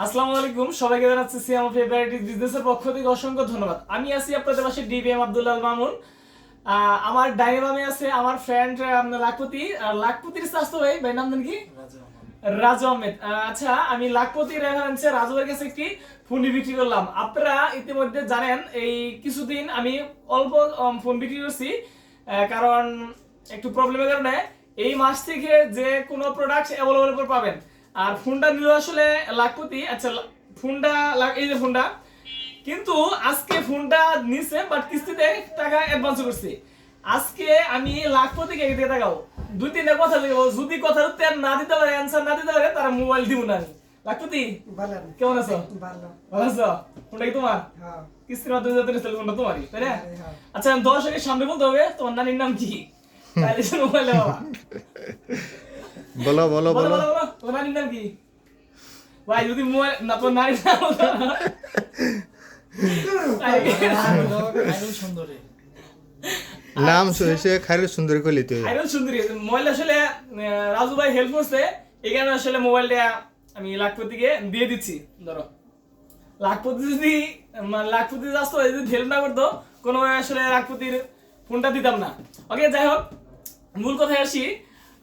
আসসালামু আলাইকুম, সবাইকে জানাচ্ছি সিয়াম ফেভারিটিস বিজনেসের পক্ষ থেকে অসংখ্য ধন্যবাদ। আমি আছি আপনাদের পাশে ডিবিএম আব্দুল্লাহ আল মামুন। আমার ডাইনে বামে আছে আমার ফ্রেন্ড লাখপতি। আর লাখপতির স্বাস্থ্য ভাই নাম জানেন কি? রাজু আহমেদ। আচ্ছা, আমি লাখপতির রেফারেন্সে রাজুর কাছে একটি ফোন বিক্রি করলাম। আপনারা ইতিমধ্যে জানেন এই কিছুদিন আমি অল্প ফোন বিক্রি করছি, কারণ একটু প্রবলেমের কারণে। এই মাস থেকে যে কোনো প্রোডাক্ট অ্যাভেলেবল পাবেন। আর ফোনটা নিল আসলে লাখপতি। আচ্ছা, ফোনটা এই যে ফোনটা, কিন্তু আজকে ফোনটা নিছে বাট কিস্তিতে টাকা অ্যাডভান্স করছি। আজকে আমি লাখপতিকে দিয়ে টাকাও দুই তিনটা কথা দিব, যদি কথার উত্তর না দিতে পারে, অ্যান্সার না দিতে পারে, তারা মোবাইল দিব না আমি। লাখপতি কেমন আছো? ভালো আছো? ফোনটা কি তোমার? কিস্তির মাধ্যমে যাতে নিছিল ফোনটা তোমারই, তাই না? আচ্ছা, দর্শকের সামনে বলতে হবে তোমার নানির নাম কি, তাইলে সে মোবাইল বাবা। বলো বলো বলো বলো বলো বলো, তোমার নানির নাম কি? ভাই যদি মোবাইল না, তোর নানির নাম নাম সে খাইরুল সুন্দরী কইলি তুই। খাইরুল সুন্দরী। মোবাইল আসলে রাজু ভাই হেল্প করছে, এই কারণে আসলে মোবাইলটা আমি লাখপতিকে দিয়ে দিচ্ছি। ধরো, লাখপতি যদি লাখপতি আসতো, যদি হেল্প না করতো, কোনোভাবে আসলে লাখপতির ফোনটা দিতাম না। ওকে, যাই হোক, মূল কথায় আসি।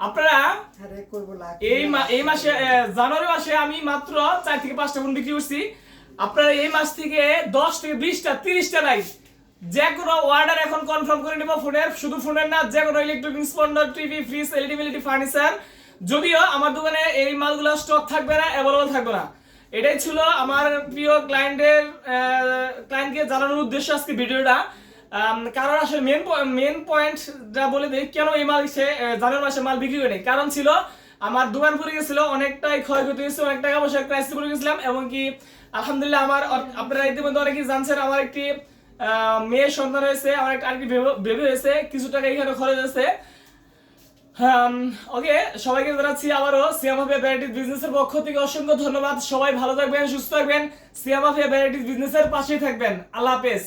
আপনারা এই মাসে জানুয়ারি মাসে আমি মাত্র 4 থেকে 5টা ফোন বিক্রি করছি। আপনারা এই মাস থেকে 10 থেকে 20টা 30টা লাইভ যে কোনো অর্ডার এখন কনফার্ম করে নেব ফোনের, শুধু ফোনের না, যে কোনো ইলেকট্রনিক্স পণ্য, টিভি, ফ্রিজ, এলইডি ফার্নিচার। যদিও আমার দোকানে এই মালগুলো স্টক থাকবে না, অ্যাভেলেবল থাকবে না। এটাই ছিল আমার প্রিয় ক্লায়েন্টকে জানানোর উদ্দেশ্য আজকে ভিডিওটা। কারণ আসলে মেন পয়েন্ট যা বলে দেই, কেন এই মাল সে জানুয়ারি মাসে মাল বিক্রি করে। কারণ ছিল আমার দোকান পড়ে গেছিল, অনেকটাই ক্ষয়ক্ষতি হয়েছে, অনেক টাকা পয়সা ক্রাইসিস পড়ে গেছিলাম। এবং কি আলহামদুলিল্লাহ আমার, আপনারা ইতিমধ্যে অনেকেই জানছেন, আমার একটি মেয়ে সন্তান হয়েছে, আমার একটা আরেকটি বেবি হয়েছে, কিছু টাকা এখানে খরচ হয়েছে। ওকে, সবাইকে জানাচ্ছি আবারও সিয়াম আফিয়া ভ্যারাইটিস বিজনেসের পক্ষ থেকে অসংখ্য ধন্যবাদ। সবাই ভালো থাকবেন, সুস্থ থাকবেন, সিয়াম আফিয়া ভ্যারাইটিস বিজনেসের পাশেই থাকবেন। আল্লাহ হাফেজ।